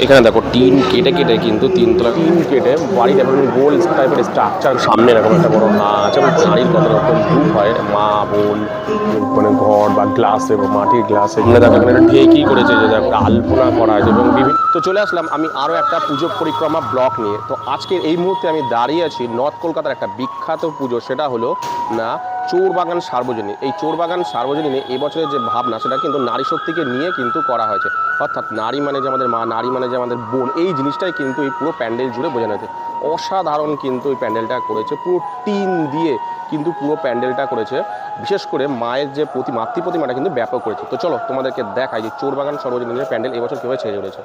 এখানে দেখো টিন কেটে কেটে কিন্তু তিনতলা টিন কেটে বাড়ির এরকম গোল টাইপের স্ট্রাকচার সামনে এরকম একটা বড় নাচ এবং নারীর কত রকম রূপ হয় মা বোন মানে ঘর বা গ্লাসে বা মাটির গ্লাসে এখানে দেখো এখানে ঢেকি করেছে যে দেখো আলপনা করা আছে এবং বিভিন্ন তো চলে আসলাম আমি আরও একটা পুজো পরিক্রমা ব্লক নিয়ে। তো আজকে এই মুহূর্তে আমি দাঁড়িয়ে আছি নর্থ কলকাতার একটা বিখ্যাত পুজো, সেটা হলো না চোরবাগান সার্বজনীন। এই চোরবাগান সার্বজনীনে এবছরের যে ভাবনা সেটা কিন্তু নারী শক্তিকে নিয়ে কিন্তু করা হয়েছে, অর্থাৎ নারী মানে যে আমাদের মা, নারী মানে যে আমাদের বোন, এই জিনিসটাই কিন্তু এই পুরো প্যান্ডেল জুড়ে বোঝানো হয়েছে। অসাধারণ কিন্তু এই প্যান্ডেলটা করেছে, পুরো টিন দিয়ে কিন্তু পুরো প্যান্ডেলটা করেছে। বিশেষ করে মায়ের যে মাতৃ প্রতিমাটা কিন্তু ব্যাপক করেছে। তো চলো তোমাদেরকে দেখাই যে চোরবাগান সার্বজনীনের প্যান্ডেল এবছর কীভাবে ছেড়ে চলেছে।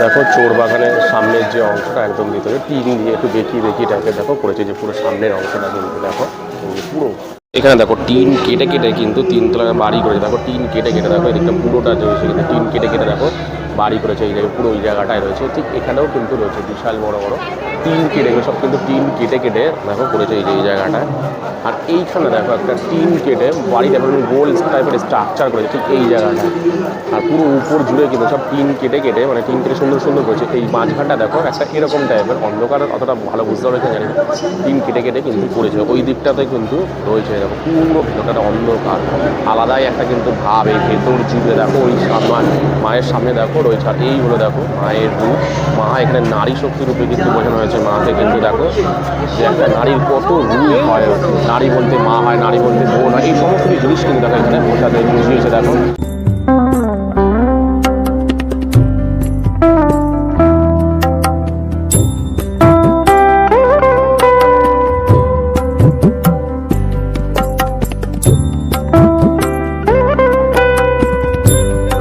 দেখো চোরবাগানের সামনের যে অংশটা একদম ভিতরে টিন দিয়ে একটু বেঁকিয়ে টাইপের দেখো করেছে, যে পুরো সামনের অংশটা কিন্তু দেখো পুরো এখানে দেখো টিন কেটে কেটে কিন্তু তিনতলার বাড়ি করেছে। দেখো টিন কেটে কেটে দেখো এদিকটা পুরোটা রয়েছে, কিন্তু টিন কেটে কেটে দেখো বাড়ি করেছে। এই জায়গায় পুরো ওই জায়গাটায় রয়েছে, ঠিক এখানেও কিন্তু রয়েছে বিশাল বড় বড় টিন কেটে সব কিন্তু টিন কেটে কেটে দেখো করেছে এই যে এই জায়গাটায়। আর এইখানে দেখো একটা টিন কেটে বাড়িটা এরকম গোল টাইপের স্ট্রাকচার করেছে ঠিক এই জায়গাটায়। আর পুরো উপর জুড়ে কিন্তু সব টিন কেটে কেটে মানে টিন কেটে সুন্দর সুন্দর করেছে। এই মাঝখানটা দেখো একটা এরকম টাইপের অন্ধকার, অতটা ভালো বুঝতে পারছে জানি না, টিন কেটে কেটে কিন্তু করেছে। ওই দিকটাতে কিন্তু রয়েছে দেখো পুরো ভেতরটা অন্ধকার, আলাদাই একটা কিন্তু ভাব এই ভেতর জুড়ে দেখো। ওই মায়ের সামনে দেখো রয়েছে। আর এই হলো দেখো মায়ের রূপ, মা এখানে নারী শক্তি রূপে কিন্তু বোঝানো হয়েছে মাকে। কিন্তু দেখো যে একটা নারীর কত রূপ হয়, নারী বলতে মা হয়, নারী বলতে বোন হয়, এই সমস্ত জিনিস কিন্তু দেখো এখানে বোঝাতে বুঝিয়েছে দেখো।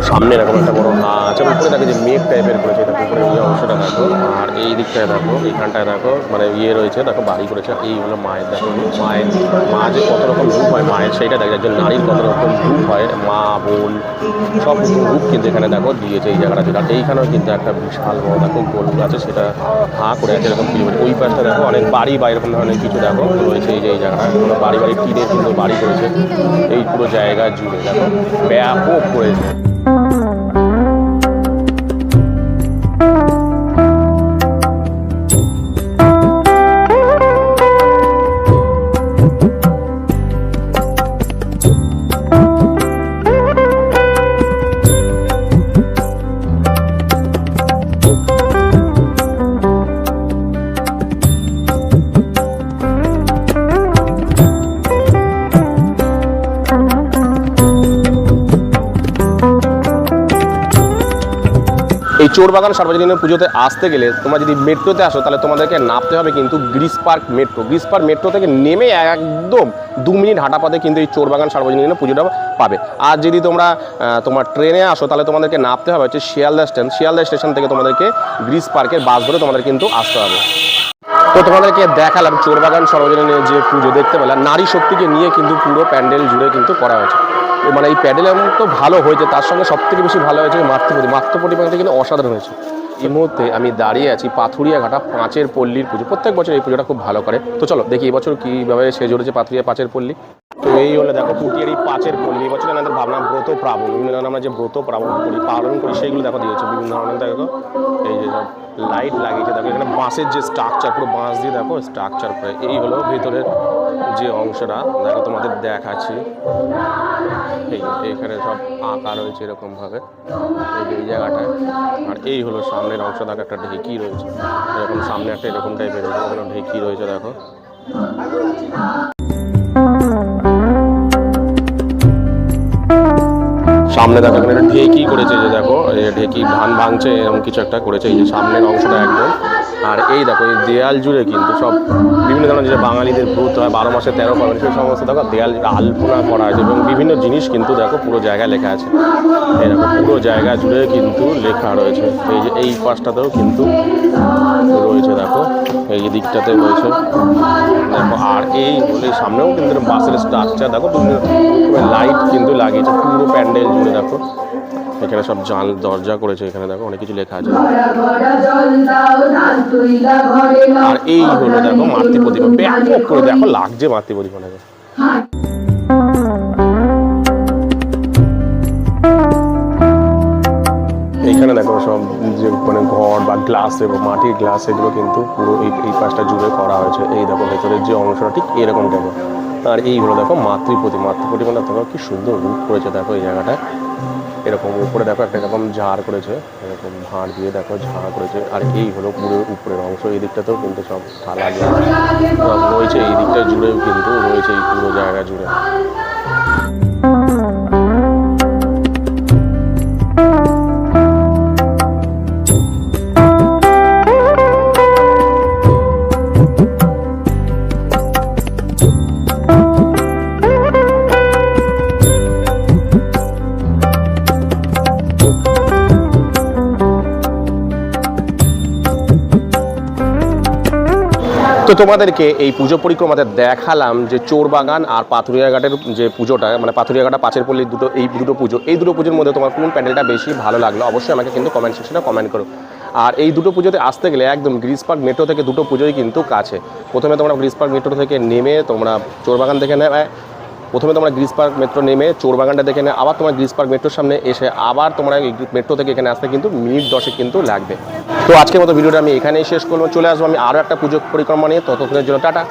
সামনে এরকম একটা বড় নাচ এবং উপরে দেখো যে মেঘ টাইপের করেছে, দেখো উপরে এই অংশটা দেখো। আর এই দিকটায় দেখো এইখানটায় দেখো মানে রয়েছে দেখো বাড়ি করেছে। এই হলো মায়ের দেখো, মায়ের মা যে কত রকম রূপ হয় মায়ের সেইটা দেখো, একজন নারীর কত রকম রূপ হয়, মা বোন সব রূপ কিন্তু এখানে দেখো দিয়েছে এই জায়গাটা জুড়ে। আর এইখানেও কিন্তু একটা বিশাল বড় দেখো গোল আছে, সেটা হাঁ করে আছে এরকম ফিল করে। ওই পাশটা দেখো অনেক বাড়ি বা এরকম ধরনের কিছু দেখো রয়েছে এই যে এই জায়গাটা বাড়ি টিনের কিন্তু বাড়ি করেছে এই পুরো জায়গা জুড়ে দেখো ব্যাপক করেছে। এই চোরবাগান সার্বজনীন পুজোতে আসতে গেলে তোমরা যদি মেট্রোতে আসো তাহলে তোমাদেরকে নামতে হবে কিন্তু গ্রিস পার্ক মেট্রো থেকে নেমে একদম 2 মিনিট হাঁটা পথে কিন্তু এই চোরবাগান সার্বজনীন পুজোটা পাবে। আর যদি তোমরা তোমার ট্রেনে আসো তাহলে তোমাদেরকে নামতে হবে হচ্ছে শিয়ালদা স্টেশন থেকে তোমাদেরকে গ্রিস পার্কের বাস ধরে তোমাদের কিন্তু আসতে হবে। তো তোমাদেরকে দেখালাম চোরবাগান সার্বজনীনের যে পুজো, দেখতে পেলাম নারী শক্তিকে নিয়ে কিন্তু পুরো প্যান্ডেল জুড়ে কিন্তু করা হয়েছে। মানে এই প্যান্ডেল এমন তো ভালো হয়েছে, তার সঙ্গে সবথেকে বেশি ভালো হয়েছে মাতৃ প্রতিমাটা কিন্তু অসাধারণ হয়েছে। এই মুহূর্তে আমি দাঁড়িয়ে আছি পাথুরিয়াঘাটা পাঁচের পল্লীর পুজো। প্রত্যেক বছর এই পুজোটা খুব ভালো করে। তো চলো দেখি এবছর কীভাবে সেজে উঠেছে পাথুরিয়া পাঁচের পল্লী। তো এই হলো দেখো পুটিয়ার এই পাঁচের পল্লী। এবছর আমাদের ভাবনা ব্রত প্রাবণ, বিভিন্ন ধরনের আমরা যে ব্রত পালন করি সেইগুলো দেখো দিয়েছে বিভিন্ন ধরনের। দেখো এই যে সব লাইট লাগিয়েছে, দেখো এখানে বাঁশের যে স্ট্রাকচার পুরো বাঁশ দিয়ে দেখো স্ট্রাকচার করে। এই হলো ভেতরের যে অংশটা দেখো তোমাদের দেখাচ্ছি। এইখানে সব আঁকা রয়েছে এরকমভাবে এই জায়গাটায়। আর এই হলো সামনের অংশ, দেখো একটা ঢেকি রয়েছে এরকম, সামনে একটা এরকম টাইপের ঢেকি রয়েছে দেখো। সামনে দেখো এখানে ঢেকি করেছে, যে দেখো ঢেকি ধান ভাঙছে এরকম কিছু একটা করেছে এই যে সামনের অংশটা একদম। আর এই দেখো এই দেয়াল জুড়ে কিন্তু সব বিভিন্ন ধরনের যে বাঙালিদের ব্রত হয় 12 মাসে 13 পার্বণ, সেই সমস্ত দেখো দেয়াল আলপনা করা আছে এবং বিভিন্ন জিনিস কিন্তু দেখো পুরো জায়গায় লেখা আছে। এই দেখো পুরো জায়গা জুড়ে কিন্তু লেখা রয়েছে। এই যে এই পাশটাতেও কিন্তু রয়েছে দেখো, এই দিকটাতে রয়েছে দেখো। আর এই সামনেও কিন্তু বাসের স্ট্রাকচার দেখো, লাইট কিন্তু লাগিয়েছে পুরো প্যান্ডেল জুড়ে দেখো। এখানে সব দরজা করেছে, এখানে দেখো অনেক কিছু লেখা আছে। আর এই হলো দেখো মাতৃ প্রতিমা, ব্যাপক করে দেখো লাগছে মাতৃ প্রতিমা দেখো। এইখানে দেখো সব যে মানে ঘর ঘর বা গ্লাস এবং মাটির গ্লাস এগুলো কিন্তু পুরো এই পাশটা জুড়ে করা হয়েছে। এই দেখো ভেতরের যে অংশটা ঠিক এরকম টাইপের। আর এই হলো দেখো মাতৃপ্রতিমা দেখো কি সুন্দর রূপ করেছে দেখো এই জায়গাটায়। এরকম উপরে দেখো একটা এরকম ঝাড় করেছে, এরকম ভাঁড় দিয়ে দেখো ঝাড় করেছে। আর এই হলো পুরো উপরের অংশ, এই দিকটাতেও কিন্তু সব থালা রয়েছে, এই দিকটা জুড়েও কিন্তু রয়েছে এই পুরো জায়গা জুড়ে। তো তোমাদেরকে এই পুজো পরিক্রমাতে দেখালাম যে চোরবাগান আর পাথুরিয়াঘাটের যে পুজোটা, মানে পাথুরিয়াঘাটা পাঁচেরপল্লির এই দুটো পুজোর মধ্যে তোমার কোন প্যান্ডেলটা বেশি ভালো লাগলো অবশ্যই আমাকে কিন্তু কমেন্ট সেকশনে কমেন্ট করো। আর এই দুটো পুজোতে আসতে গেলে একদম গ্রিস পার্ক মেট্রো থেকে দুটো পুজোই কিন্তু কাছে। প্রথমে তোমরা গ্রিস পার্ক মেট্রো থেকে নেমে তোমরা চোরবাগান দেখে নেবে, প্রথমে তোমরা গ্রিস পার্ক মেট্রো নেমে চোরবাগানটা দেখে নেবে, আবার তোমার গ্রিস পার্ক মেট্রোর সামনে এসে আবার তোমরা এই মেট্রো থেকে এখানে আসতে কিন্তু মিনিট 10 কিন্তু লাগবে। তো আজকের মতো ভিডিওটা আমি এখানেই শেষ করবো, চলে আসবো আমি আরও একটা পুজো পরিক্রমা নিয়ে। ততক্ষণের জন্য টাটা।